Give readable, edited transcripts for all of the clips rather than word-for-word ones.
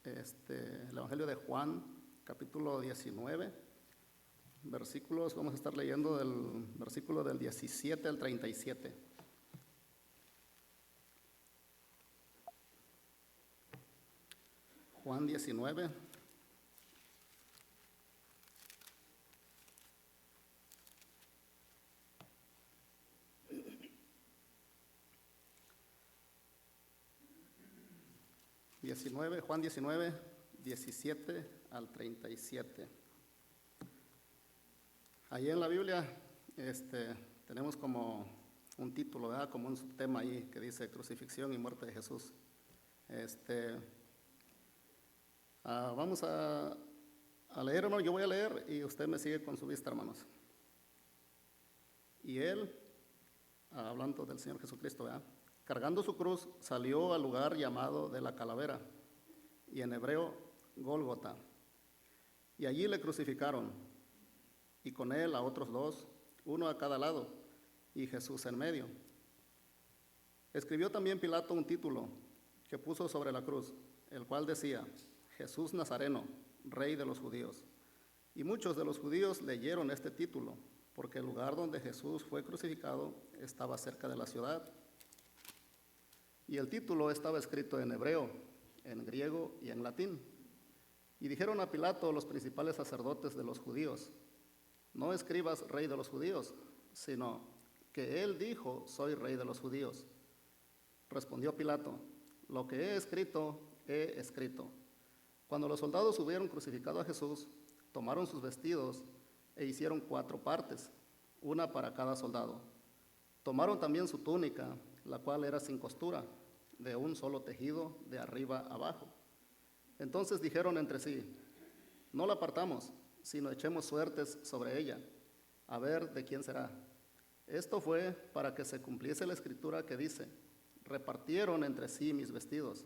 el Evangelio de Juan, capítulo 19, versículos, vamos a estar leyendo del versículo del 17 al 37. Juan 19. Juan 19, 17 al 37. Ahí en la Biblia tenemos como un título, ¿verdad? Como un subtema ahí que dice crucifixión y muerte de Jesús. Vamos a leer, hermano. Yo voy a leer y usted me sigue con su vista, hermanos. Y él, hablando del Señor Jesucristo, ¿verdad?, cargando su cruz, salió al lugar llamado de la Calavera, y en hebreo Gólgota. Y allí le crucificaron, y con él a otros dos, uno a cada lado, y Jesús en medio. Escribió también Pilato un título que puso sobre la cruz, el cual decía: Jesús Nazareno, Rey de los Judíos. Y muchos de los judíos leyeron este título, porque el lugar donde Jesús fue crucificado estaba cerca de la ciudad. Y el título estaba escrito en hebreo, en griego y en latín. Y dijeron a Pilato los principales sacerdotes de los judíos: no escribas Rey de los Judíos, sino que él dijo: soy Rey de los Judíos. Respondió Pilato: lo que he escrito, he escrito. Cuando los soldados hubieron crucificado a Jesús, tomaron sus vestidos e hicieron 4 partes, una para cada soldado. Tomaron también su túnica, la cual era sin costura, de un solo tejido, de arriba abajo. Entonces dijeron entre sí: no la partamos, sino echemos suertes sobre ella, a ver de quién será. Esto fue para que se cumpliese la escritura que dice: repartieron entre sí mis vestidos,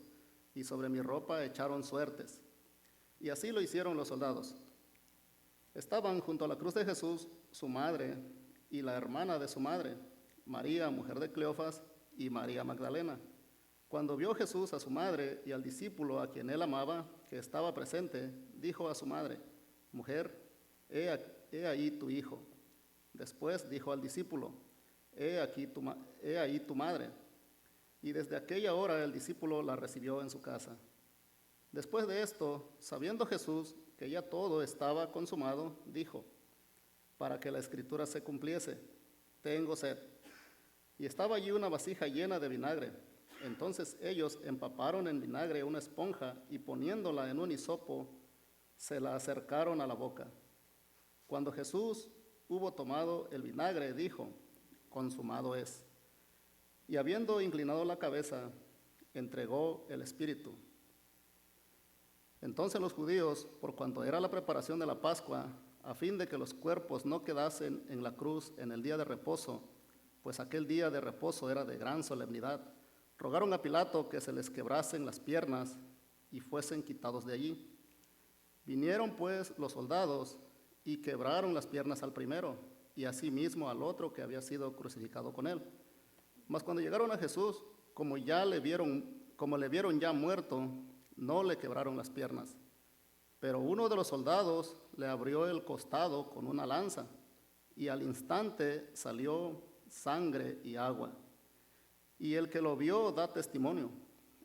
y sobre mi ropa echaron suertes. Y así lo hicieron los soldados. Estaban junto a la cruz de Jesús su madre y la hermana de su madre, María, mujer de Cleofas, y María Magdalena. Cuando vio Jesús a su madre y al discípulo a quien él amaba, que estaba presente, dijo a su madre: mujer, he ahí tu hijo. Después dijo al discípulo: he ahí tu madre. Y desde aquella hora el discípulo la recibió en su casa. Después de esto, sabiendo Jesús que ya todo estaba consumado, dijo, para que la escritura se cumpliese: tengo sed. Y estaba allí una vasija llena de vinagre. Entonces ellos empaparon en vinagre una esponja y poniéndola en un hisopo, se la acercaron a la boca. Cuando Jesús hubo tomado el vinagre, dijo: consumado es. Y habiendo inclinado la cabeza, entregó el espíritu. Entonces los judíos, por cuanto era la preparación de la Pascua, a fin de que los cuerpos no quedasen en la cruz en el día de reposo, pues aquel día de reposo era de gran solemnidad, rogaron a Pilato que se les quebrasen las piernas y fuesen quitados de allí. Vinieron pues los soldados y quebraron las piernas al primero, y asimismo al otro que había sido crucificado con él. Mas cuando llegaron a Jesús, como le vieron ya muerto, no le quebraron las piernas. Pero uno de los soldados le abrió el costado con una lanza, y al instante salió sangre y agua. Y el que lo vio da testimonio,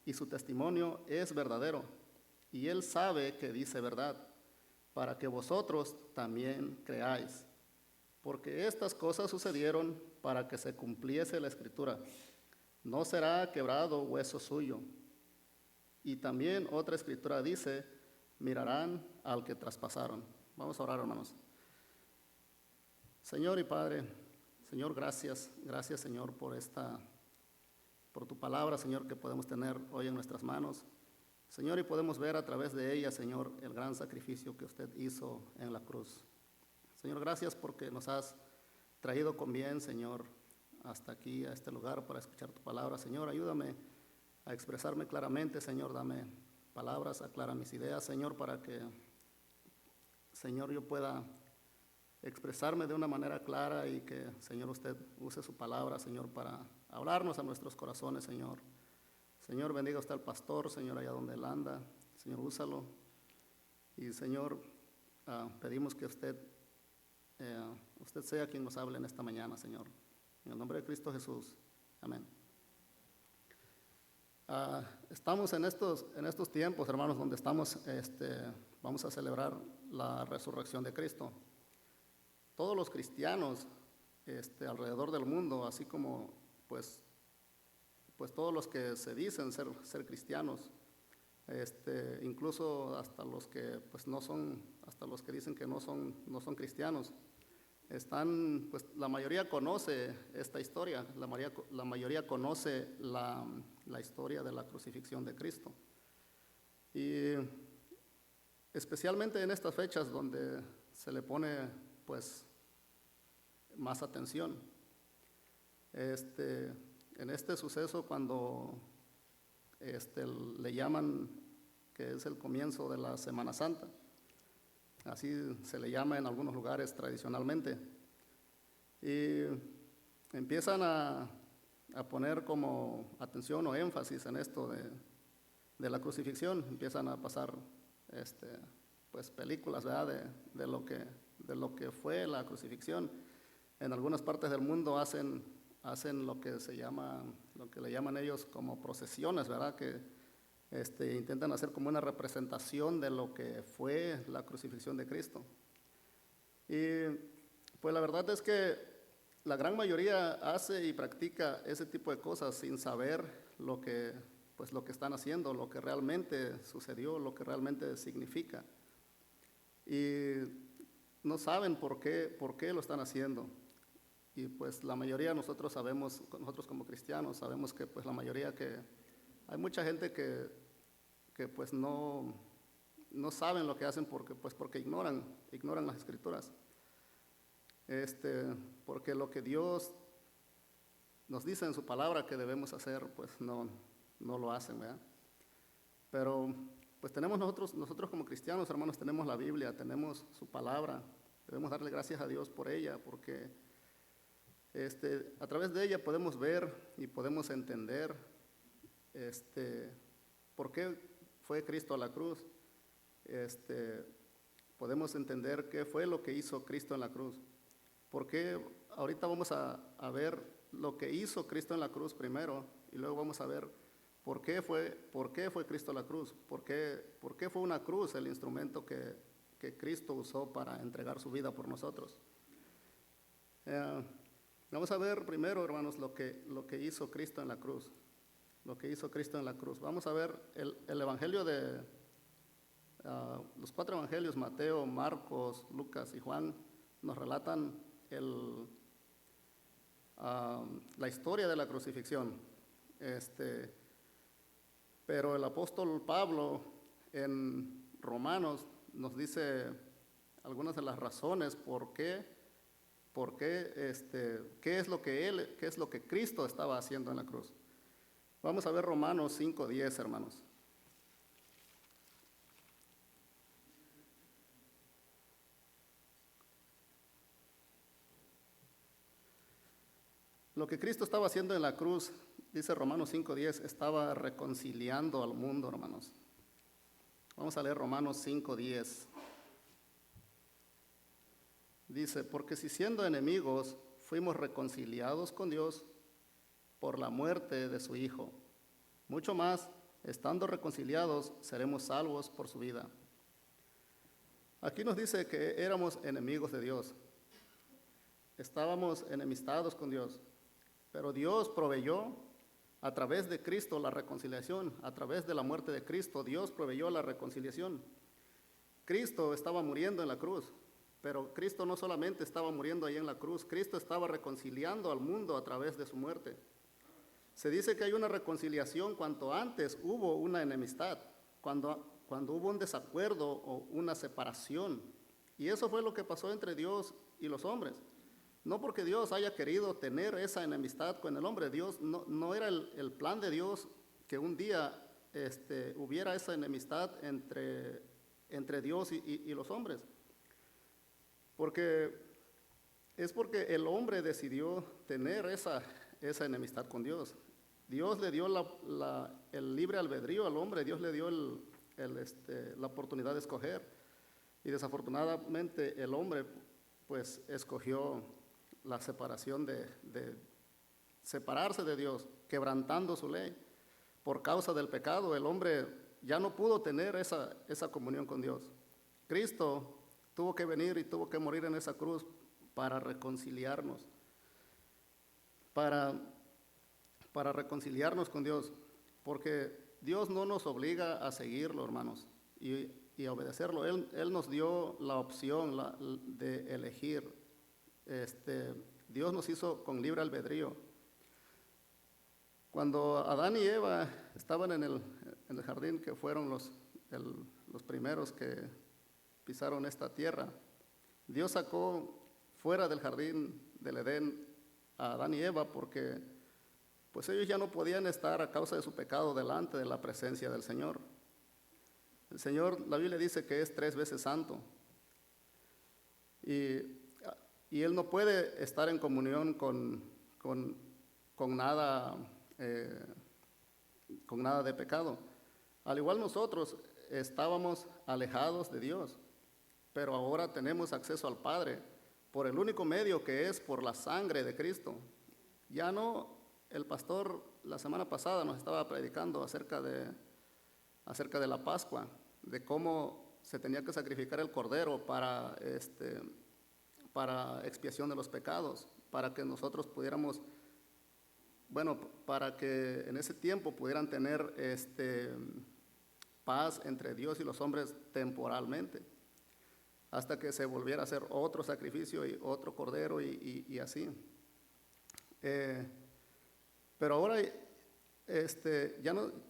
y su testimonio es verdadero, y él sabe que dice verdad, para que vosotros también creáis. Porque estas cosas sucedieron para que se cumpliese la escritura: no será quebrado hueso suyo. Y también otra escritura dice: mirarán al que traspasaron. Vamos a orar, hermanos. Señor y Padre, Señor, gracias, Señor, por tu palabra, Señor, que podemos tener hoy en nuestras manos. Señor, y podemos ver a través de ella, Señor, el gran sacrificio que usted hizo en la cruz. Señor, gracias porque nos has traído con bien, Señor, hasta aquí, a este lugar, para escuchar tu palabra. Señor, ayúdame a expresarme claramente, Señor, dame palabras, aclara mis ideas, Señor, para que, Señor, yo pueda expresarme de una manera clara y que, Señor, usted use su palabra, Señor, para hablarnos a nuestros corazones, Señor. Señor, bendiga usted al pastor, Señor, allá donde él anda. Señor, úsalo. Y Señor, pedimos que usted sea quien nos hable en esta mañana, Señor. En el nombre de Cristo Jesús. Amén. Estamos en estos tiempos, hermanos, donde vamos a celebrar la resurrección de Cristo. Todos los cristianos alrededor del mundo, así como pues todos los que se dicen ser cristianos, incluso hasta los que pues no son, hasta los que dicen que no son cristianos, pues la mayoría conoce esta historia, la mayoría conoce la historia de la crucifixión de Cristo. Y especialmente en estas fechas donde se le pone pues más atención. En este suceso, cuando le llaman que es el comienzo de la Semana Santa, así se le llama en algunos lugares tradicionalmente, y empiezan a poner como atención o énfasis en esto de la crucifixión. Empiezan a pasar pues películas, ¿verdad?, de lo que fue la crucifixión. En algunas partes del mundo hacen lo que le llaman ellos como procesiones, ¿verdad?, que intentan hacer como una representación de lo que fue la crucifixión de Cristo. Y pues la verdad es que la gran mayoría hace y practica ese tipo de cosas sin saber lo que están haciendo, lo que realmente sucedió, lo que realmente significa. Y no saben por qué lo están haciendo. Y pues la mayoría nosotros como cristianos sabemos que pues la mayoría que hay mucha gente que pues no saben lo que hacen porque ignoran las Escrituras. Porque lo que Dios nos dice en su palabra que debemos hacer, pues no lo hacen, ¿verdad? Pero pues tenemos nosotros como cristianos, hermanos, tenemos la Biblia, tenemos su palabra. Debemos darle gracias a Dios por ella, porque a través de ella podemos ver y podemos entender por qué fue Cristo a la cruz. Podemos entender qué fue lo que hizo Cristo en la cruz. Porque ahorita vamos a ver lo que hizo Cristo en la cruz primero, y luego vamos a ver por qué fue Cristo a la cruz, por qué fue una cruz el instrumento que Cristo usó para entregar su vida por nosotros. Vamos a ver primero, hermanos, lo que hizo Cristo en la cruz. Lo que hizo Cristo en la cruz. Vamos a ver el evangelio los 4 evangelios, Mateo, Marcos, Lucas y Juan, nos relatan la historia de la crucifixión. Pero el apóstol Pablo en Romanos nos dice algunas de las razones qué es lo que Cristo estaba haciendo en la cruz. Vamos a ver Romanos 5:10, hermanos. Lo que Cristo estaba haciendo en la cruz, dice Romanos 5:10, estaba reconciliando al mundo, hermanos. Vamos a leer Romanos 5:10. Dice, porque si siendo enemigos fuimos reconciliados con Dios por la muerte de su Hijo, mucho más, estando reconciliados, seremos salvos por su vida. Aquí nos dice que éramos enemigos de Dios. Estábamos enemistados con Dios, pero Dios proveyó a través de Cristo la reconciliación. A través de la muerte de Cristo, Dios proveyó la reconciliación. Cristo estaba muriendo en la cruz, pero Cristo no solamente estaba muriendo ahí en la cruz, Cristo estaba reconciliando al mundo a través de su muerte. Se dice que hay una reconciliación cuanto antes hubo una enemistad, cuando hubo un desacuerdo o una separación. Y eso fue lo que pasó entre Dios y los hombres. No porque Dios haya querido tener esa enemistad con el hombre. Dios no era el plan de Dios que un día hubiera esa enemistad entre Dios y los hombres. Porque el hombre decidió tener esa enemistad con Dios. Dios le dio el libre albedrío al hombre, Dios le dio la oportunidad de escoger. Y desafortunadamente el hombre pues escogió la separación de separarse de Dios, quebrantando su ley. Por causa del pecado, el hombre ya no pudo tener esa comunión con Dios. Cristo tuvo que venir y tuvo que morir en esa cruz para reconciliarnos, para reconciliarnos con Dios, porque Dios no nos obliga a seguirlo, hermanos, y a obedecerlo. Él nos dio la opción de elegir. Dios nos hizo con libre albedrío. Cuando Adán y Eva estaban en el jardín, que fueron los primeros que pisaron esta tierra, Dios sacó fuera del jardín del Edén a Adán y Eva porque pues ellos ya no podían estar a causa de su pecado delante de la presencia del Señor. El Señor, la Biblia dice que es 3 veces santo y Él no puede estar en comunión con nada de pecado. Al igual nosotros estábamos alejados de Dios, pero ahora tenemos acceso al Padre por el único medio, que es por la sangre de Cristo. Ya no, el pastor la semana pasada nos estaba predicando acerca de la Pascua, de cómo se tenía que sacrificar el cordero para expiación de los pecados, para que nosotros pudiéramos, para que en ese tiempo pudieran tener paz entre Dios y los hombres temporalmente, hasta que se volviera a hacer otro sacrificio y otro cordero y así. Pero ahora,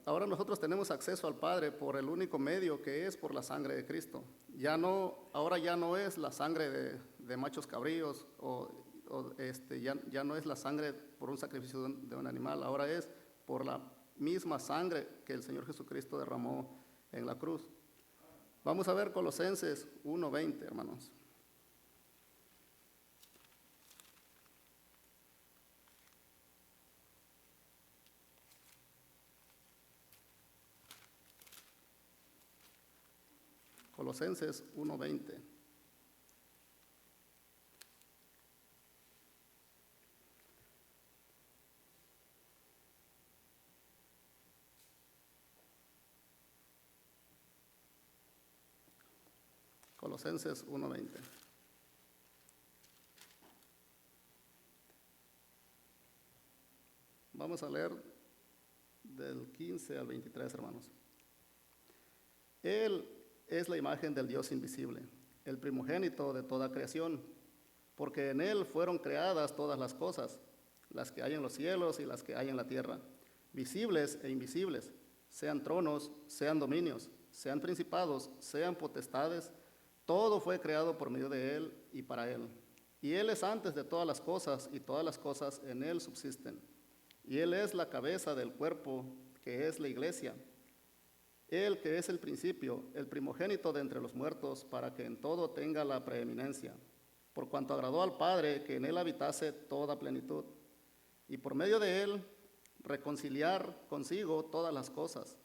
ahora nosotros tenemos acceso al Padre por el único medio, que es por la sangre de Cristo. Ahora ya no es la sangre de machos cabríos ya no es la sangre por un sacrificio de un animal, ahora es por la misma sangre que el Señor Jesucristo derramó en la cruz. Vamos a ver Colosenses 1:20, hermanos. Colosenses 1:20. Colosenses 1:20. Vamos a leer del 15 al 23, hermanos. Él es la imagen del Dios invisible, el primogénito de toda creación, porque en Él fueron creadas todas las cosas, las que hay en los cielos y las que hay en la tierra, visibles e invisibles, sean tronos, sean dominios, sean principados, sean potestades. Todo fue creado por medio de Él y para Él. Y Él es antes de todas las cosas, y todas las cosas en Él subsisten. Y Él es la cabeza del cuerpo, que es la iglesia. Él que es el principio, el primogénito de entre los muertos, para que en todo tenga la preeminencia. Por cuanto agradó al Padre que en Él habitase toda plenitud. Y por medio de Él reconciliar consigo todas las cosas,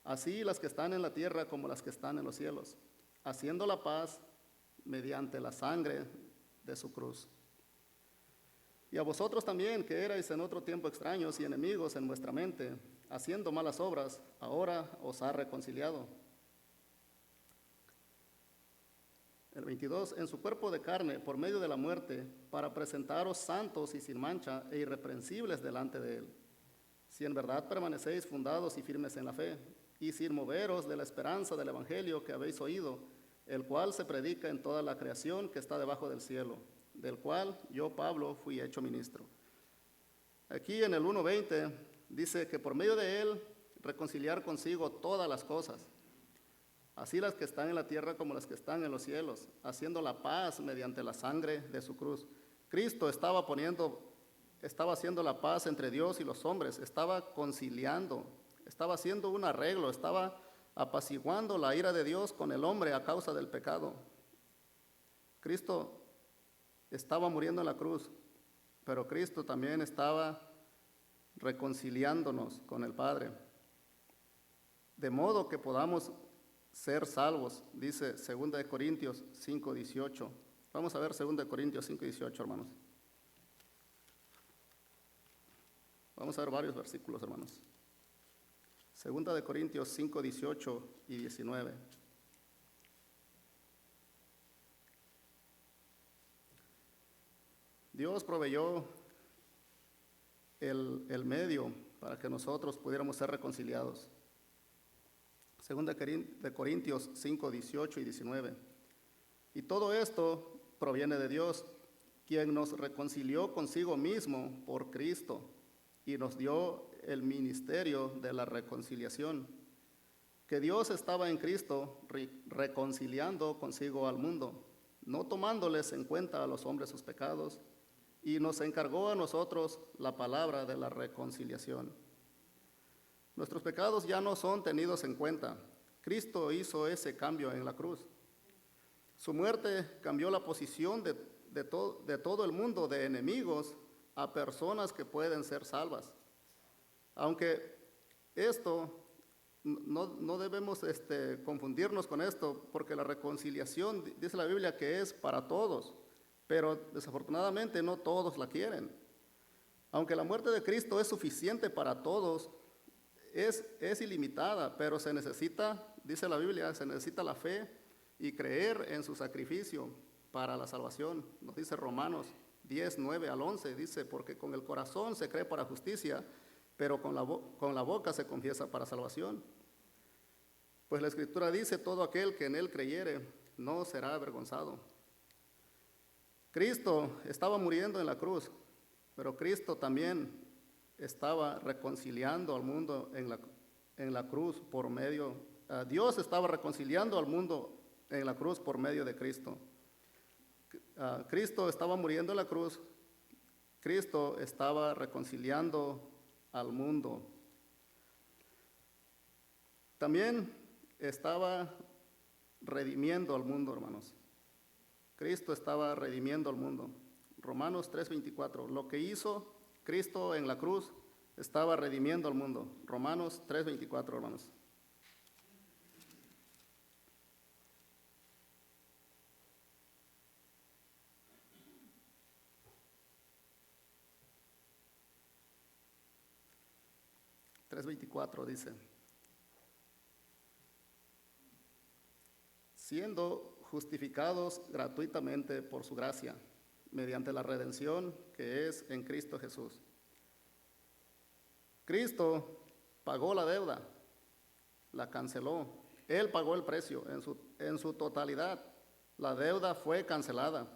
así las que están en la tierra como las que están en los cielos, haciendo la paz mediante la sangre de su cruz. Y a vosotros también, que erais en otro tiempo extraños y enemigos en vuestra mente, haciendo malas obras, ahora os ha reconciliado. El 22, en su cuerpo de carne, por medio de la muerte, para presentaros santos y sin mancha e irreprensibles delante de Él. Si en verdad permanecéis fundados y firmes en la fe, y sin moveros de la esperanza del Evangelio que habéis oído, el cual se predica en toda la creación que está debajo del cielo, del cual yo, Pablo, fui hecho ministro. Aquí en el 1:20 dice que por medio de Él reconciliar consigo todas las cosas, así las que están en la tierra como las que están en los cielos, haciendo la paz mediante la sangre de su cruz. Cristo estaba haciendo la paz entre Dios y los hombres, estaba conciliando, estaba haciendo un arreglo, estaba apaciguando la ira de Dios con el hombre a causa del pecado. Cristo estaba muriendo en la cruz, pero Cristo también estaba reconciliándonos con el Padre. de modo que podamos ser salvos, dice 2 Corintios 5:18. Vamos a ver 2 Corintios 5:18, hermanos. Vamos a ver varios versículos, hermanos. 2 Corintios 5:18 y 19. Dios proveyó el medio para que nosotros pudiéramos ser reconciliados. 2 Corintios 5:18 y 19. Y todo esto proviene de Dios, quien nos reconcilió consigo mismo por Cristo y nos dio el ministerio de la reconciliación. Que Dios estaba en Cristo reconciliando consigo al mundo, no tomándoles en cuenta a los hombres sus pecados, y nos encargó a nosotros la palabra de la reconciliación. Nuestros pecados ya no son tenidos en cuenta. Cristo hizo ese cambio en la cruz. Su muerte cambió la posición de todo el mundo, de enemigos a personas que pueden ser salvas. Aunque esto, no debemos confundirnos con esto, porque la reconciliación, dice la Biblia, que es para todos, pero desafortunadamente no todos la quieren. Aunque la muerte de Cristo es suficiente para todos, es ilimitada, pero se necesita, dice la Biblia, se necesita la fe y creer en su sacrificio para la salvación. Nos dice Romanos 10:9-11, dice, porque con el corazón se cree para justicia, pero con la boca se confiesa para salvación. Pues la Escritura dice, todo aquel que en él creyere no será avergonzado. Cristo estaba muriendo en la cruz, pero Cristo también estaba reconciliando al mundo en la cruz por medio, Dios estaba reconciliando al mundo en la cruz por medio de Cristo. Cristo estaba muriendo en la cruz, Cristo estaba reconciliando al mundo. También estaba redimiendo al mundo, hermanos. Cristo estaba redimiendo al mundo. Romanos 3:24, lo que hizo Cristo en la cruz estaba redimiendo al mundo. Romanos 3:24, hermanos. Dice, siendo justificados gratuitamente por su gracia, mediante la redención que es en Cristo Jesús. Cristo pagó la deuda, la canceló. Él pagó el precio en su totalidad. La deuda fue cancelada.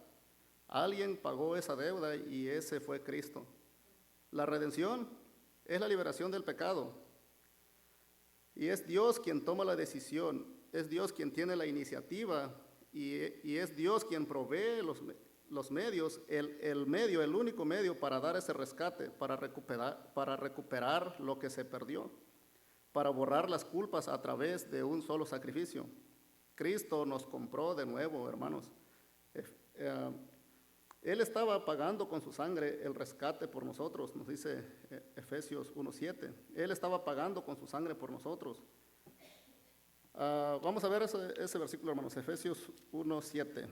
Alguien pagó esa deuda y ese fue Cristo. La redención es la liberación del pecado. Y es Dios quien toma la decisión, es Dios quien tiene la iniciativa y es Dios quien provee los medios, el único medio para dar ese rescate, para recuperar lo que se perdió, para borrar las culpas a través de un solo sacrificio. Cristo nos compró de nuevo, hermanos. Él estaba pagando con su sangre el rescate por nosotros, nos dice Efesios 1:7. Él estaba pagando con su sangre por nosotros. Vamos a ver ese versículo, hermanos, Efesios 1:7.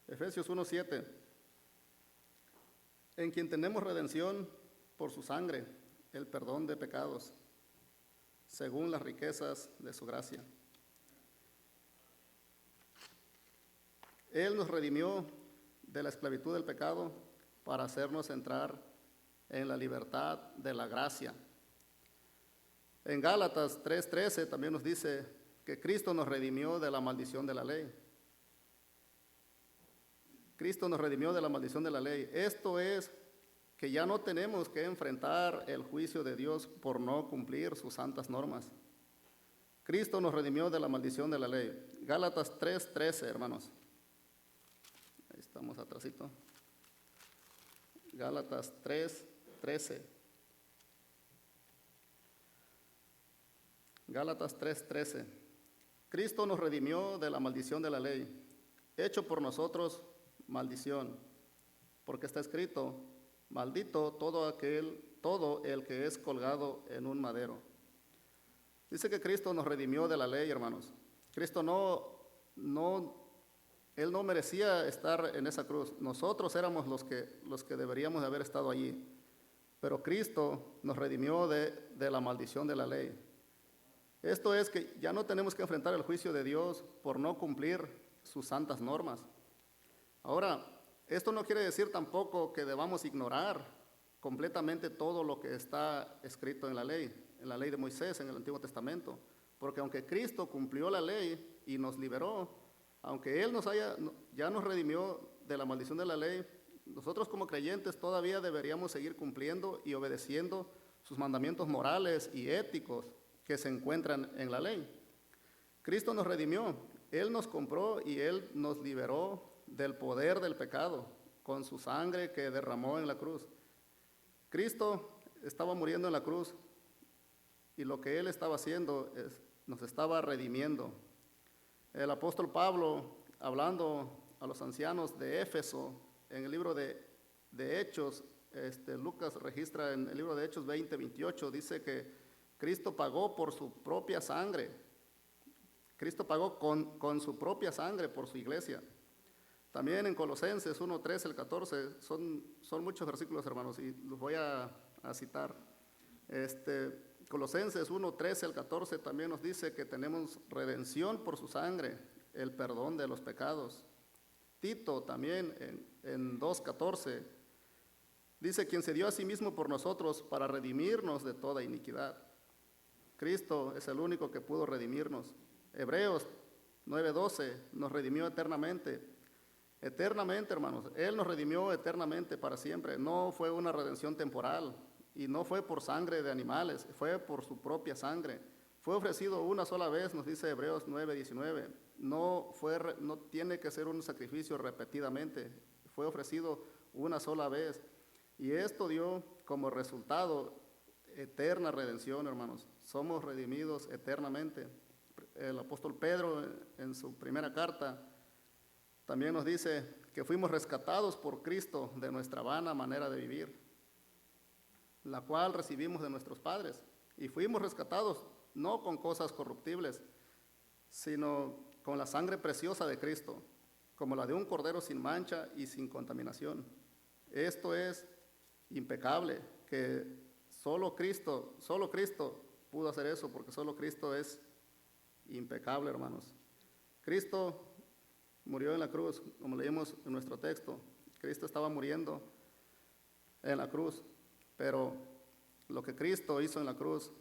Efesios 1:7. En quien tenemos redención por su sangre, el perdón de pecados, según las riquezas de su gracia. Él nos redimió de la esclavitud del pecado para hacernos entrar en la libertad de la gracia. En Gálatas 3:13 también nos dice que Cristo nos redimió de la maldición de la ley. Cristo nos redimió de la maldición de la ley. Esto es que ya no tenemos que enfrentar el juicio de Dios por no cumplir sus santas normas. Cristo nos redimió de la maldición de la ley. Gálatas 3:13, hermanos. Ahí estamos atrasito. Gálatas 3:13. Gálatas 3:13. Cristo nos redimió de la maldición de la ley, hecho por nosotros maldición, porque está escrito, maldito todo el que es colgado en un madero. Dice que Cristo nos redimió de la ley, hermanos. Cristo Él no merecía estar en esa cruz. Nosotros éramos los que deberíamos de haber estado allí. Pero Cristo nos redimió de la maldición de la ley. Esto es que ya no tenemos que enfrentar el juicio de Dios por no cumplir sus santas normas. Ahora, esto no quiere decir tampoco que debamos ignorar completamente todo lo que está escrito en la ley de Moisés, en el Antiguo Testamento. Porque aunque Cristo cumplió la ley y nos liberó, aunque Él ya nos redimió de la maldición de la ley, nosotros como creyentes todavía deberíamos seguir cumpliendo y obedeciendo sus mandamientos morales y éticos que se encuentran en la ley. Cristo nos redimió, Él nos compró y Él nos liberó del poder del pecado con su sangre que derramó en la cruz. Cristo estaba muriendo en la cruz y lo que Él estaba haciendo nos estaba redimiendo. El apóstol Pablo, hablando a los ancianos de Éfeso, en el libro de Hechos, Lucas registra en el libro de Hechos 20:28, dice que Cristo pagó por su propia sangre. Cristo pagó con su propia sangre por su iglesia. También en Colosenses 1:13 al 14, son muchos versículos, hermanos, y los voy a citar. Colosenses 1:13 al 14 también nos dice que tenemos redención por su sangre, el perdón de los pecados. Tito también en 2:14 dice, quien se dio a sí mismo por nosotros para redimirnos de toda iniquidad. Cristo es el único que pudo redimirnos. Hebreos 9:12 nos redimió eternamente. Eternamente, hermanos, Él nos redimió eternamente para siempre. No fue una redención temporal y no fue por sangre de animales, fue por su propia sangre. Fue ofrecido una sola vez, nos dice Hebreos 9:19. No tiene que ser un sacrificio repetidamente, fue ofrecido una sola vez. Y esto dio como resultado eterna redención, hermanos. Somos redimidos eternamente. El apóstol Pedro en su primera carta también nos dice que fuimos rescatados por Cristo de nuestra vana manera de vivir, la cual recibimos de nuestros padres. Y fuimos rescatados no con cosas corruptibles, sino con la sangre preciosa de Cristo, como la de un cordero sin mancha y sin contaminación. Esto es impecable, que solo Cristo pudo hacer eso, porque solo Cristo es impecable, hermanos. Cristo murió en la cruz, como leímos en nuestro texto. Cristo estaba muriendo en la cruz, pero lo que Cristo hizo en la cruz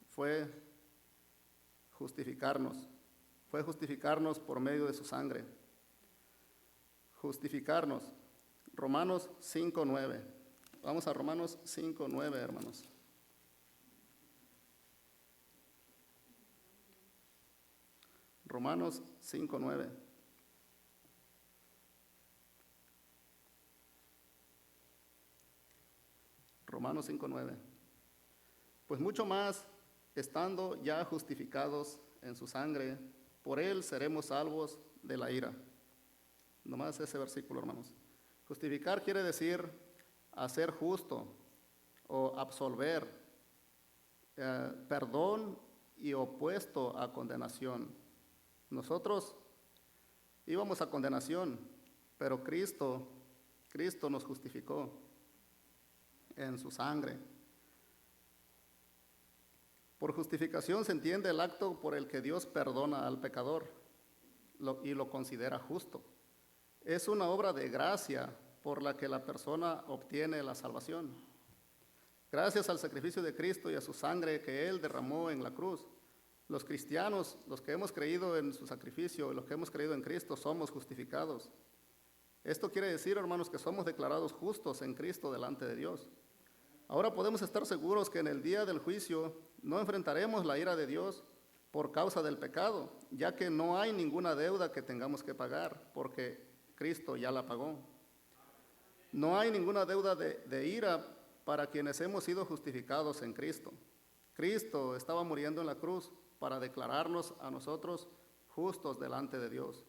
fue justificarnos por medio de su sangre. Justificarnos. Romanos 5:9. Vamos a Romanos 5:9, hermanos. Romanos 5:9. Romanos 5:9. Pues mucho más, estando ya justificados en su sangre, por él seremos salvos de la ira. Nomás ese versículo, hermanos. Justificar quiere decir hacer justo o absolver, perdón y opuesto a condenación. Nosotros íbamos a condenación, pero Cristo nos justificó en su sangre. Por justificación se entiende el acto por el que Dios perdona al pecador y lo considera justo. Es una obra de gracia por la que la persona obtiene la salvación. Gracias al sacrificio de Cristo y a su sangre que Él derramó en la cruz, los cristianos, los que hemos creído en su sacrificio y los que hemos creído en Cristo, somos justificados. Esto quiere decir, hermanos, que somos declarados justos en Cristo delante de Dios. Ahora podemos estar seguros que en el día del juicio no enfrentaremos la ira de Dios por causa del pecado, ya que no hay ninguna deuda que tengamos que pagar, porque Cristo ya la pagó. No hay ninguna deuda de ira para quienes hemos sido justificados en Cristo. Cristo estaba muriendo en la cruz para declararnos a nosotros justos delante de Dios.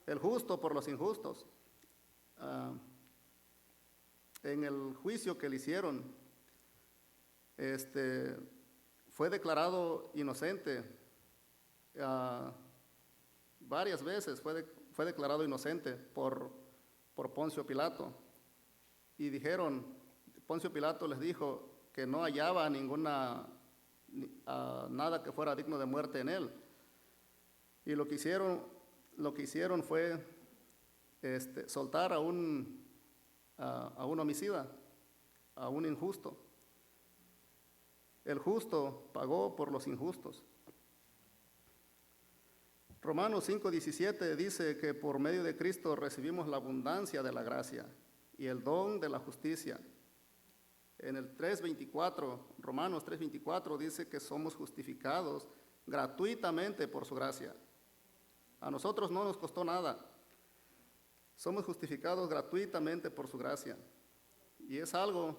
El justo por los injustos. En el juicio que le hicieron, fue declarado inocente. Varias veces fue declarado inocente por Poncio Pilato. Y Poncio Pilato les dijo que no hallaba nada que fuera digno de muerte en él. Y lo que hicieron fue soltar a un homicida, a un injusto. El justo pagó por los injustos. Romanos 5:17 dice que por medio de Cristo recibimos la abundancia de la gracia y el don de la justicia. En el 3:24, Romanos 3:24 dice que somos justificados gratuitamente por su gracia. A nosotros no nos costó nada. Somos justificados gratuitamente por su gracia. Y es algo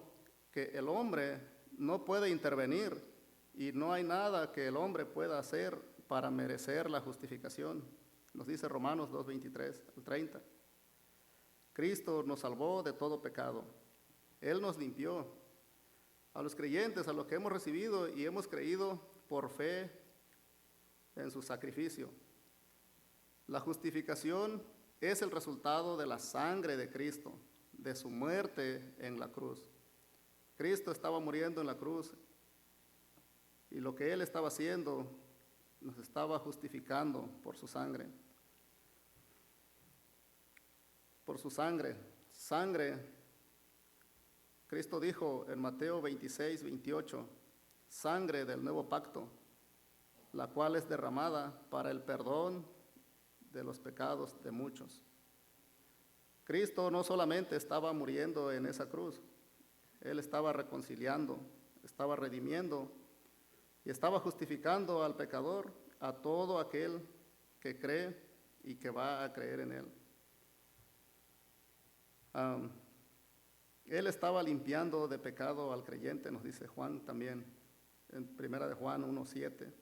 que el hombre no puede intervenir y no hay nada que el hombre pueda hacer para merecer la justificación. Nos dice Romanos 2:23 al 30. Cristo nos salvó de todo pecado. Él nos limpió. A los creyentes, a los que hemos recibido y hemos creído por fe en su sacrificio. La justificación es el resultado de la sangre de Cristo, de su muerte en la cruz. Cristo estaba muriendo en la cruz y lo que Él estaba haciendo nos estaba justificando por su sangre. Por su sangre. Cristo dijo en Mateo 26:28, sangre del nuevo pacto, la cual es derramada para el perdón de los pecados de muchos. Cristo no solamente estaba muriendo en esa cruz, Él estaba reconciliando, estaba redimiendo y estaba justificando al pecador, a todo aquel que cree y que va a creer en Él. Él estaba limpiando de pecado al creyente, nos dice Juan también, en 1 de Juan 1:7.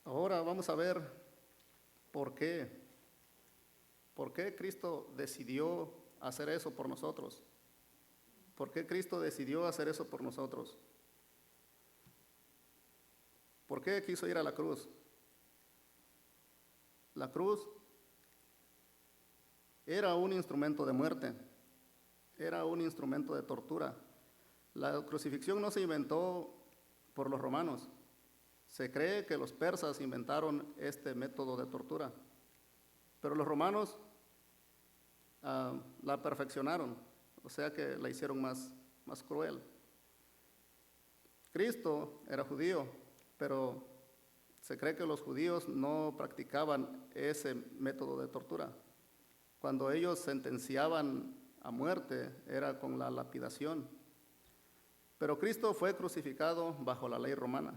Ahora vamos a ver por qué Cristo decidió hacer eso por nosotros. ¿Por qué Cristo decidió hacer eso por nosotros? ¿Por qué quiso ir a la cruz? La cruz era un instrumento de muerte, era un instrumento de tortura. La crucifixión no se inventó por los romanos. Se cree que los persas inventaron este método de tortura, pero los romanos la perfeccionaron, o sea que la hicieron más cruel. Cristo era judío, pero se cree que los judíos no practicaban ese método de tortura. Cuando ellos sentenciaban a muerte era con la lapidación. Pero Cristo fue crucificado bajo la ley romana.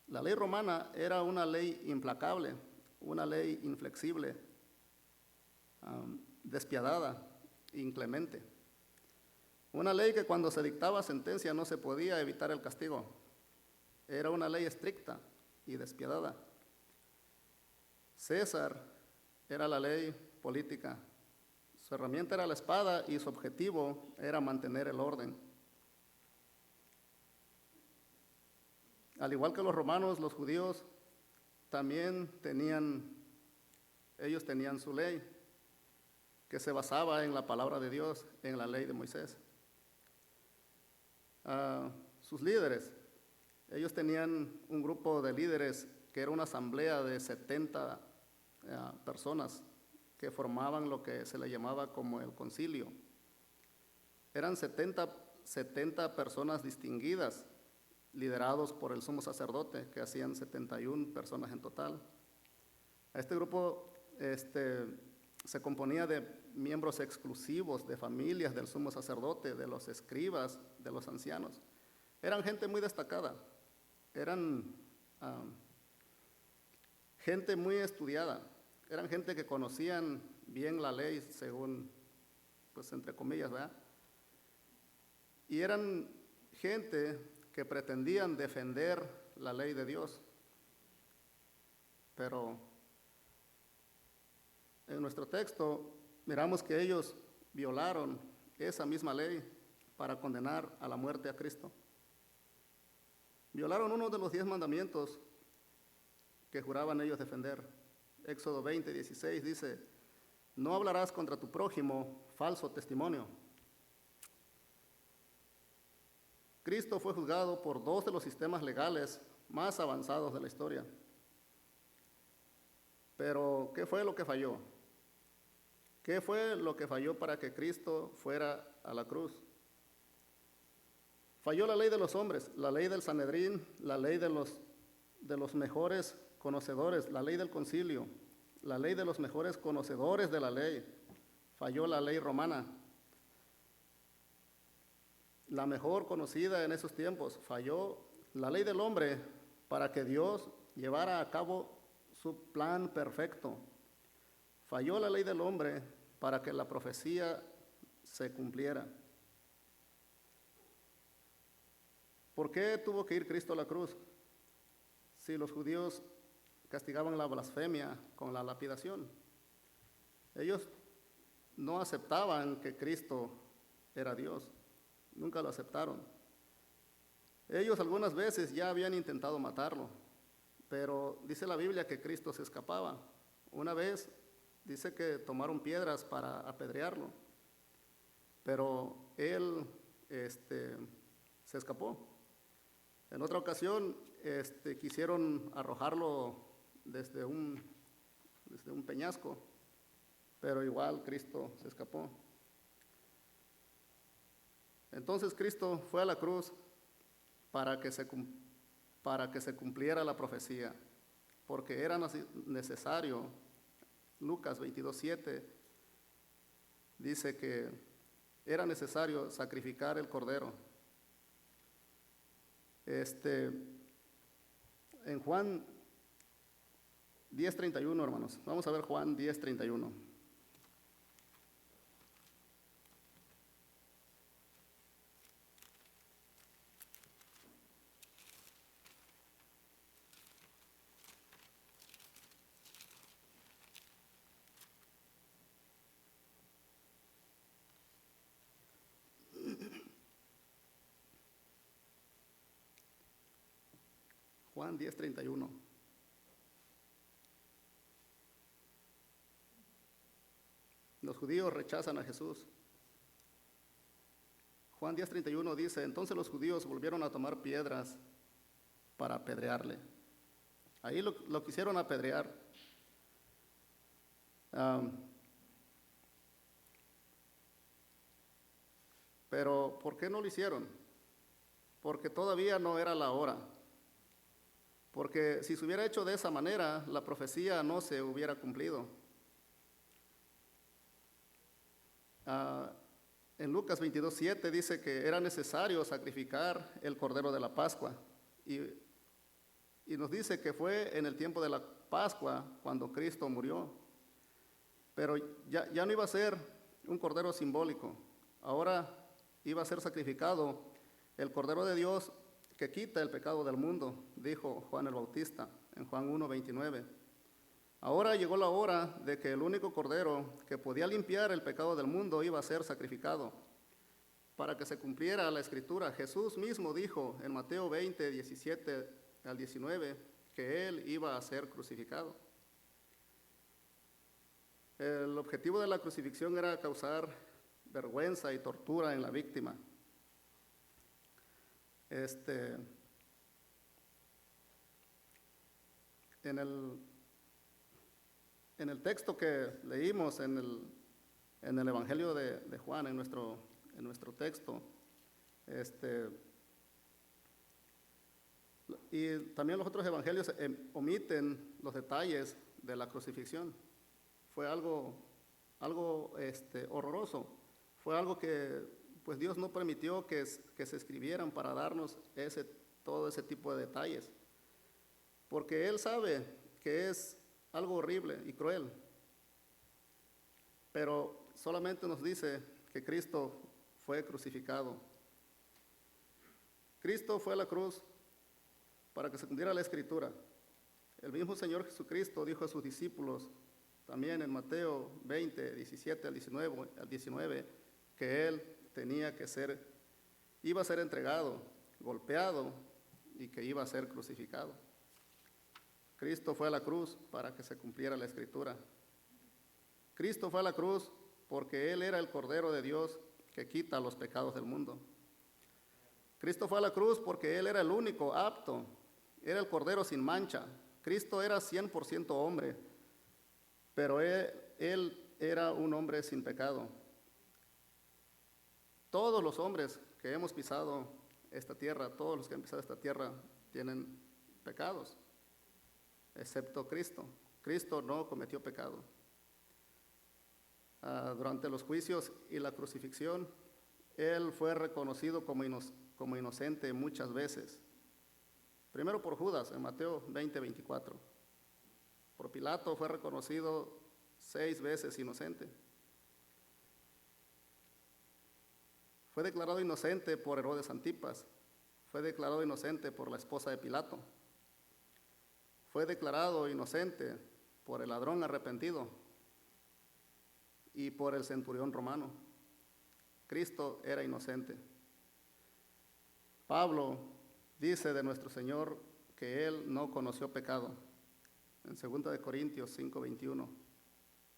La ley romana era una ley implacable, una ley inflexible, despiadada, inclemente. Una ley que cuando se dictaba sentencia no se podía evitar el castigo. Era una ley estricta y despiadada. César era la ley política. Su herramienta era la espada y su objetivo era mantener el orden. Al igual que los romanos, los judíos también tenían su ley, que se basaba en la palabra de Dios, en la ley de Moisés. Sus líderes, ellos tenían un grupo de líderes que era una asamblea de 70 personas que formaban lo que se le llamaba como el concilio. Eran 70 personas distinguidas, liderados por el sumo sacerdote, que hacían 71 personas en total. Este grupo se componía de miembros exclusivos de familias del sumo sacerdote, de los escribas, de los ancianos. Eran gente muy destacada, eran gente muy estudiada, eran gente que conocían bien la ley, según, pues entre comillas, ¿verdad? Y eran gente que pretendían defender la ley de Dios. Pero en nuestro texto miramos que ellos violaron esa misma ley para condenar a la muerte a Cristo. Violaron uno de los 10 mandamientos que juraban ellos defender. Éxodo 20:16 dice: no hablarás contra tu prójimo falso testimonio. Cristo fue juzgado por 2 de los sistemas legales más avanzados de la historia. Pero, ¿qué fue lo que falló? ¿Qué fue lo que falló para que Cristo fuera a la cruz? Falló la ley de los hombres, la ley del Sanedrín, la ley de los mejores conocedores, la ley del concilio, la ley de los mejores conocedores de la ley. Falló la ley romana, la mejor conocida en esos tiempos. Falló la ley del hombre para que Dios llevara a cabo su plan perfecto. Falló la ley del hombre para que la profecía se cumpliera. ¿Por qué tuvo que ir Cristo a la cruz? Si los judíos castigaban la blasfemia con la lapidación. Ellos no aceptaban que Cristo era Dios. Nunca lo aceptaron. Ellos algunas veces ya habían intentado matarlo, pero dice la Biblia que Cristo se escapaba. Una vez dice que tomaron piedras para apedrearlo, pero él se escapó. En otra ocasión quisieron arrojarlo desde un peñasco, pero igual Cristo se escapó. Entonces Cristo fue a la cruz para que se cumpliera la profecía, porque era necesario. Lucas 22:7 dice que era necesario sacrificar el cordero. En Juan 10:31, hermanos, vamos a ver Juan 10:31. Juan 10:31. Los judíos rechazan a Jesús. Juan 10:31 dice: entonces los judíos volvieron a tomar piedras para apedrearle. Ahí lo quisieron apedrear. Pero ¿por qué no lo hicieron? Porque todavía no era la hora. Porque si se hubiera hecho de esa manera, la profecía no se hubiera cumplido. En Lucas 22:7 dice que era necesario sacrificar el cordero de la Pascua. Y nos dice que fue en el tiempo de la Pascua cuando Cristo murió. Pero ya no iba a ser un cordero simbólico. Ahora iba a ser sacrificado el Cordero de Dios que quita el pecado del mundo, dijo Juan el Bautista en Juan 1:29. Ahora llegó la hora de que el único cordero que podía limpiar el pecado del mundo iba a ser sacrificado. Para que se cumpliera la escritura, Jesús mismo dijo en Mateo 20:17-19 que él iba a ser crucificado. El objetivo de la crucifixión era causar vergüenza y tortura en la víctima. En el texto que leímos en el Evangelio de Juan, en nuestro texto, y también los otros evangelios omiten los detalles de la crucifixión. Fue algo horroroso. Fue algo que pues Dios no permitió que se escribieran para darnos todo ese tipo de detalles. Porque Él sabe que es algo horrible y cruel. Pero solamente nos dice que Cristo fue crucificado. Cristo fue a la cruz para que se cumpliera la Escritura. El mismo Señor Jesucristo dijo a sus discípulos, también en Mateo 20, 17 al 19, que Él iba a ser entregado, golpeado y que iba a ser crucificado. Cristo fue a la cruz para que se cumpliera la Escritura. Cristo fue a la cruz porque Él era el Cordero de Dios que quita los pecados del mundo. Cristo fue a la cruz porque Él era el único apto, era el Cordero sin mancha. Cristo era 100% hombre, pero él era un hombre sin pecado. Todos los hombres que hemos pisado esta tierra, todos los que han pisado esta tierra tienen pecados, excepto Cristo. Cristo no cometió pecado. Durante los juicios y la crucifixión, Él fue reconocido como inocente muchas veces. Primero por Judas, en Mateo 20, 24. Por Pilato fue reconocido 6 veces inocente. Fue declarado inocente por Herodes Antipas. Fue declarado inocente por la esposa de Pilato. Fue declarado inocente por el ladrón arrepentido y por el centurión romano. Cristo era inocente. Pablo dice de nuestro Señor que Él no conoció pecado. En 2 Corintios 5:21.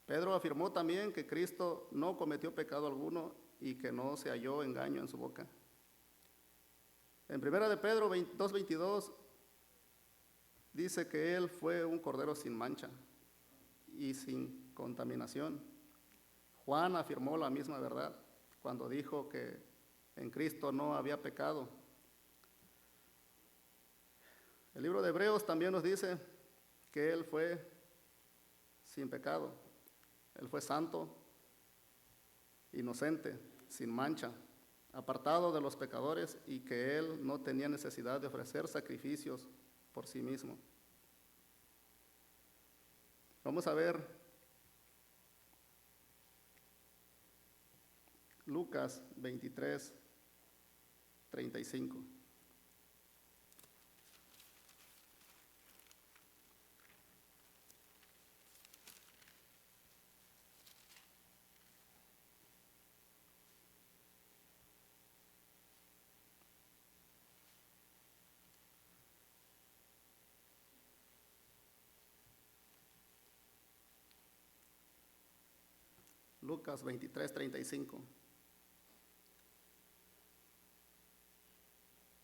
Pedro afirmó también que Cristo no cometió pecado alguno y que no se halló engaño en su boca. En 1 de Pedro 2:22 dice que Él fue un cordero sin mancha y sin contaminación. Juan afirmó la misma verdad cuando dijo que en Cristo no había pecado. El libro de Hebreos también nos dice que Él fue sin pecado. Él fue santo, inocente, sin mancha, apartado de los pecadores y que Él no tenía necesidad de ofrecer sacrificios por sí mismo. Vamos a ver Lucas 23, 35. Lucas 23, 35.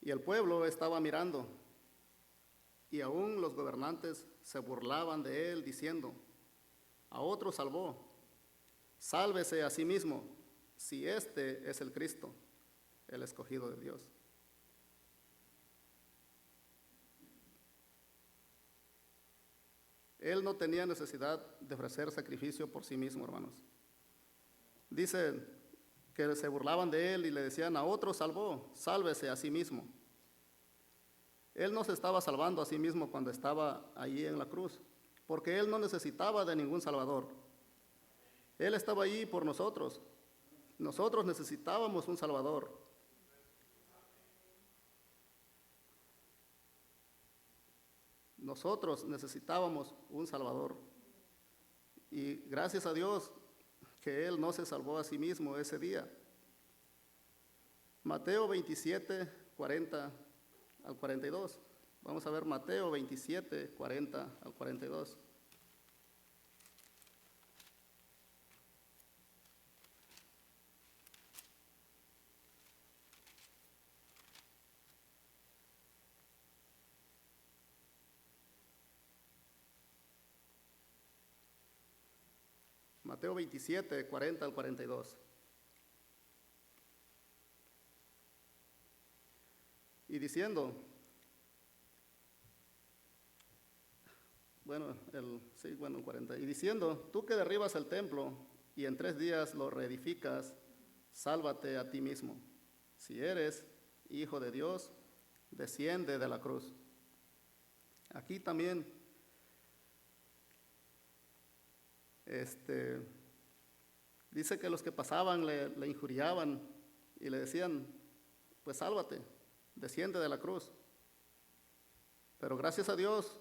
Y el pueblo estaba mirando, y aún los gobernantes se burlaban de él, diciendo: a otro salvó, sálvese a sí mismo, si este es el Cristo, el escogido de Dios. Él no tenía necesidad de ofrecer sacrificio por sí mismo, hermanos. Dice que se burlaban de él y le decían: a otro salvó, sálvese a sí mismo. Él no se estaba salvando a sí mismo cuando estaba allí en la cruz, porque él no necesitaba de ningún salvador. Él estaba allí por nosotros. Nosotros necesitábamos un salvador. Nosotros necesitábamos un salvador. Y gracias a Dios que Él no se salvó a sí mismo ese día. Mateo 27, 40 al 42. Vamos a ver Mateo 27, 40 al 42. Mateo 27, 40 al 42. Y diciendo, el 40. Y diciendo: tú que derribas el templo y en 3 días lo reedificas, sálvate a ti mismo. Si eres hijo de Dios, desciende de la cruz. Aquí también dice que los que pasaban le injuriaban y le decían: pues sálvate, desciende de la cruz. Pero gracias a Dios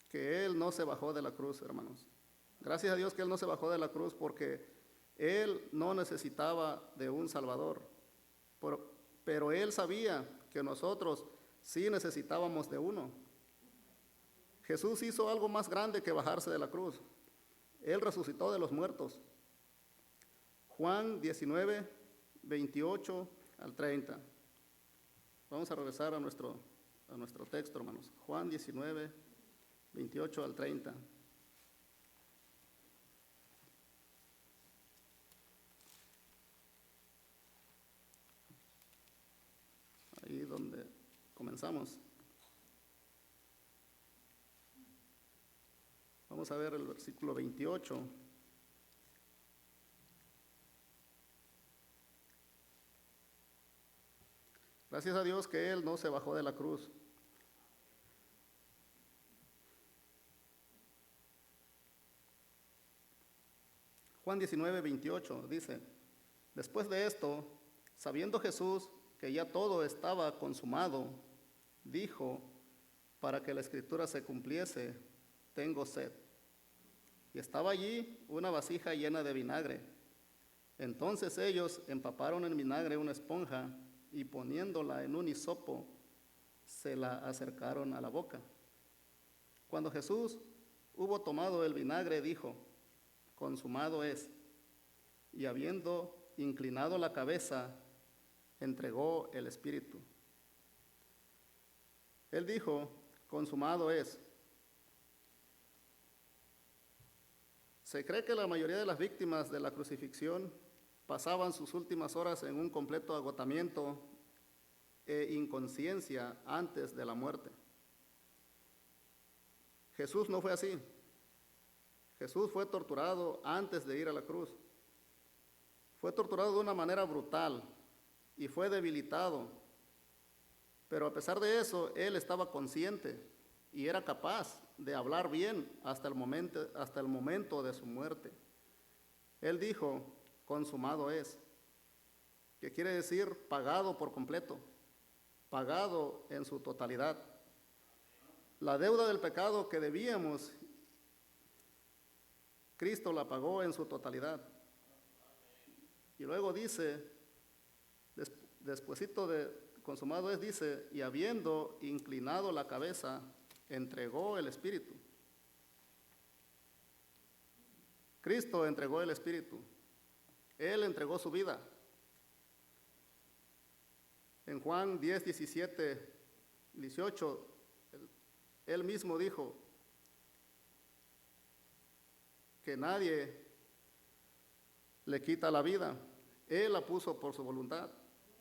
que Él no se bajó de la cruz, hermanos. Gracias a Dios que Él no se bajó de la cruz porque Él no necesitaba de un Salvador. Pero Él sabía que nosotros sí necesitábamos de uno. Jesús hizo algo más grande que bajarse de la cruz. Él resucitó de los muertos. Juan 19, 28 al 30. Vamos a regresar a nuestro texto, hermanos. Juan 19, 28 al 30. Ahí donde comenzamos. Vamos a ver el versículo 28. Gracias a Dios que Él no se bajó de la cruz. Juan 19, 28 dice: después de esto, sabiendo Jesús que ya todo estaba consumado, dijo, para que la escritura se cumpliese, tengo sed. Y estaba allí una vasija llena de vinagre. Entonces ellos empaparon en vinagre una esponja y poniéndola en un hisopo, se la acercaron a la boca. Cuando Jesús hubo tomado el vinagre, dijo, consumado es. Y habiendo inclinado la cabeza, entregó el espíritu. Él dijo, consumado es. Se cree que la mayoría de las víctimas de la crucifixión pasaban sus últimas horas en un completo agotamiento e inconsciencia antes de la muerte. Jesús no fue así. Jesús fue torturado antes de ir a la cruz. Fue torturado de una manera brutal y fue debilitado. Pero a pesar de eso, Él estaba consciente y era capaz de hablar bien hasta el momento de su muerte. Él dijo, consumado es, que quiere decir pagado por completo, pagado en su totalidad. La deuda del pecado que debíamos, Cristo la pagó en su totalidad. Y luego dice, despuesito de consumado es, dice, y habiendo inclinado la cabeza, entregó el espíritu. Cristo entregó el espíritu. Él entregó su vida. En Juan 10, 17, 18, Él mismo dijo que nadie le quita la vida. Él la puso por su voluntad.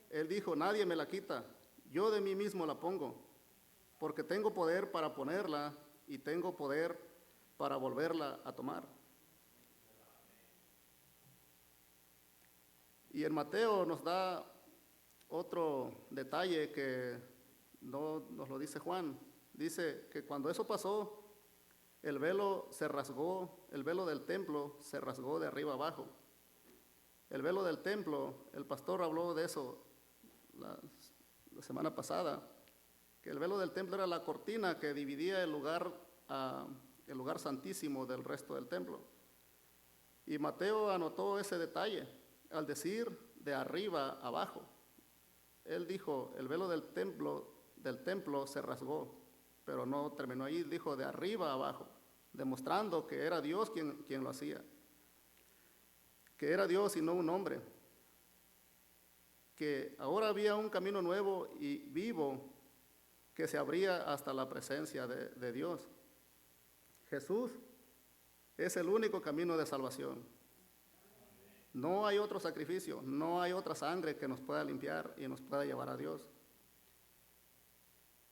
Él dijo, nadie me la quita, yo de mí mismo la pongo, porque tengo poder para ponerla y tengo poder para volverla a tomar. Y en Mateo nos da otro detalle que no nos lo dice Juan. Dice que cuando eso pasó, el velo se rasgó, el velo del templo se rasgó de arriba abajo. El velo del templo, el pastor habló de eso la semana pasada, que el velo del templo era la cortina que dividía el lugar santísimo del resto del templo. Y Mateo anotó ese detalle al decir de arriba abajo. Él dijo, el velo del templo se rasgó, pero no terminó ahí, dijo de arriba abajo, demostrando que era Dios quien lo hacía, que era Dios y no un hombre, que ahora había un camino nuevo y vivo que se abría hasta la presencia de Dios. Jesús es el único camino de salvación. No hay otro sacrificio, no hay otra sangre que nos pueda limpiar y nos pueda llevar a Dios.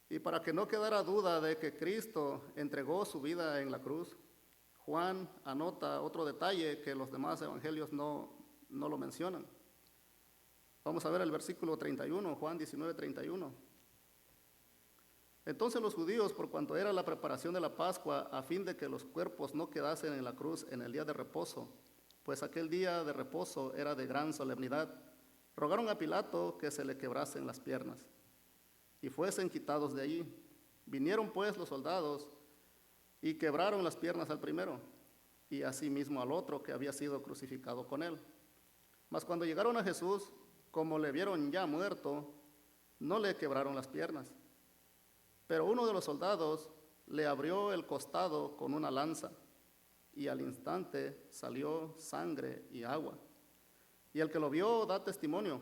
Y para que no quedara duda de que Cristo entregó su vida en la cruz, Juan anota otro detalle que los demás evangelios no lo mencionan. Vamos a ver el versículo 31, Juan 19, 31. Entonces los judíos, por cuanto era la preparación de la Pascua, a fin de que los cuerpos no quedasen en la cruz en el día de reposo, pues aquel día de reposo era de gran solemnidad, Rogaron a Pilato que se le quebrasen las piernas y fuesen quitados de allí. Vinieron pues los soldados y quebraron las piernas al primero y asimismo al otro que había sido crucificado con él. Mas cuando llegaron a Jesús, como le vieron ya muerto, no le quebraron las piernas. Pero uno de los soldados le abrió el costado con una lanza y al instante salió sangre y agua. Y el que lo vio da testimonio,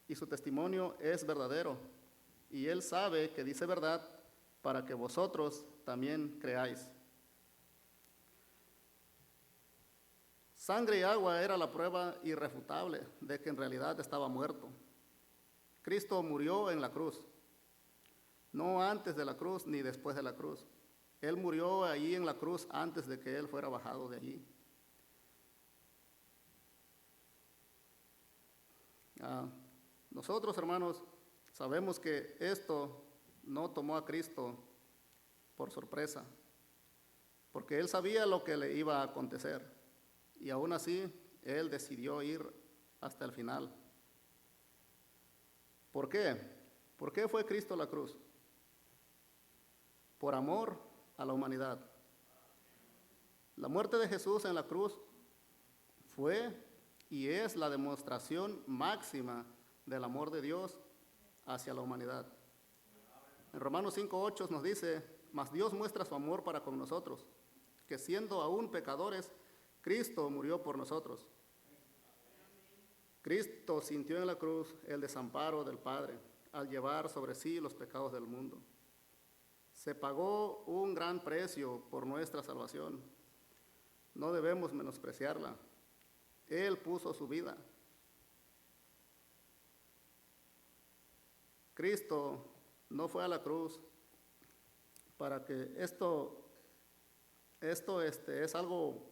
y su testimonio es verdadero, y él sabe que dice verdad para que vosotros también creáis. Sangre y agua era la prueba irrefutable de que en realidad estaba muerto. Cristo murió en la cruz, no antes de la cruz ni después de la cruz. Él murió allí en la cruz antes de que él fuera bajado de allí. Nosotros, hermanos, sabemos que esto no tomó a Cristo por sorpresa, porque él sabía lo que le iba a acontecer y aún así él decidió ir hasta el final. ¿Por qué? ¿Por qué fue Cristo a la cruz? Por amor a la humanidad. La muerte de Jesús en la cruz fue y es la demostración máxima del amor de Dios hacia la humanidad. En Romanos 5:8 nos dice: mas Dios muestra su amor para con nosotros, que siendo aún pecadores, Cristo murió por nosotros. Cristo sintió en la cruz el desamparo del Padre al llevar sobre sí los pecados del mundo. Se pagó un gran precio por nuestra salvación. No debemos menospreciarla. Él puso su vida. Cristo no fue a la cruz para que esto es algo,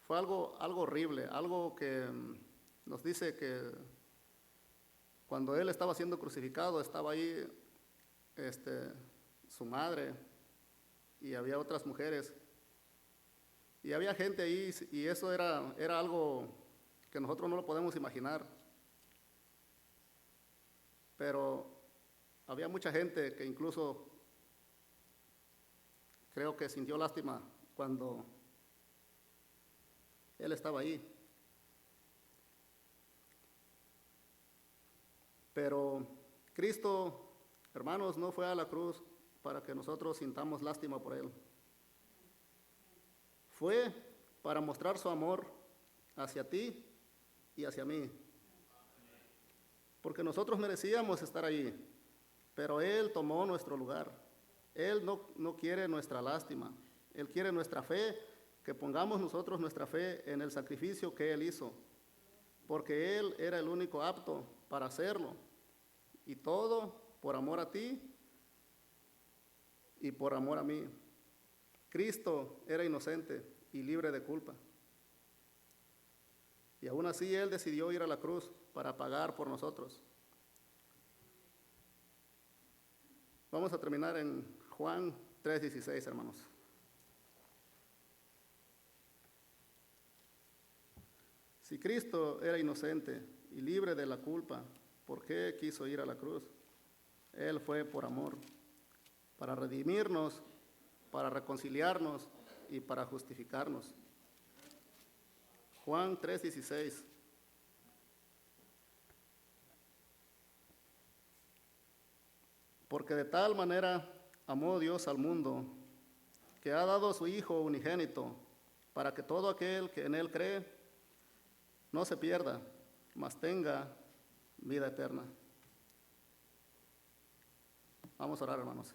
fue algo horrible, algo que nos dice que cuando él estaba siendo crucificado estaba ahí su madre y había otras mujeres y había gente ahí y eso era algo que nosotros no lo podemos imaginar, pero había mucha gente que incluso creo que sintió lástima cuando él estaba ahí. Pero Cristo, hermanos, no fue a la cruz para que nosotros sintamos lástima por él. Fue para mostrar su amor hacia ti y hacia mí. Porque nosotros merecíamos estar allí, pero él tomó nuestro lugar. Él no quiere nuestra lástima, él quiere nuestra fe, que pongamos nosotros nuestra fe en el sacrificio que él hizo, porque él era el único apto para hacerlo, y todo por amor a ti y por amor a mí. Cristo era inocente y libre de culpa, y aún así él decidió ir a la cruz para pagar por nosotros. Vamos a terminar en Juan 3:16, hermanos. Si Cristo era inocente y libre de la culpa, ¿por qué quiso ir a la cruz? Él fue por amor, para redimirnos, para reconciliarnos y para justificarnos. Juan 3:16. Porque de tal manera amó Dios al mundo, que ha dado a su Hijo unigénito, para que todo aquel que en él cree no se pierda, mas tenga vida eterna. Vamos a orar, hermanos.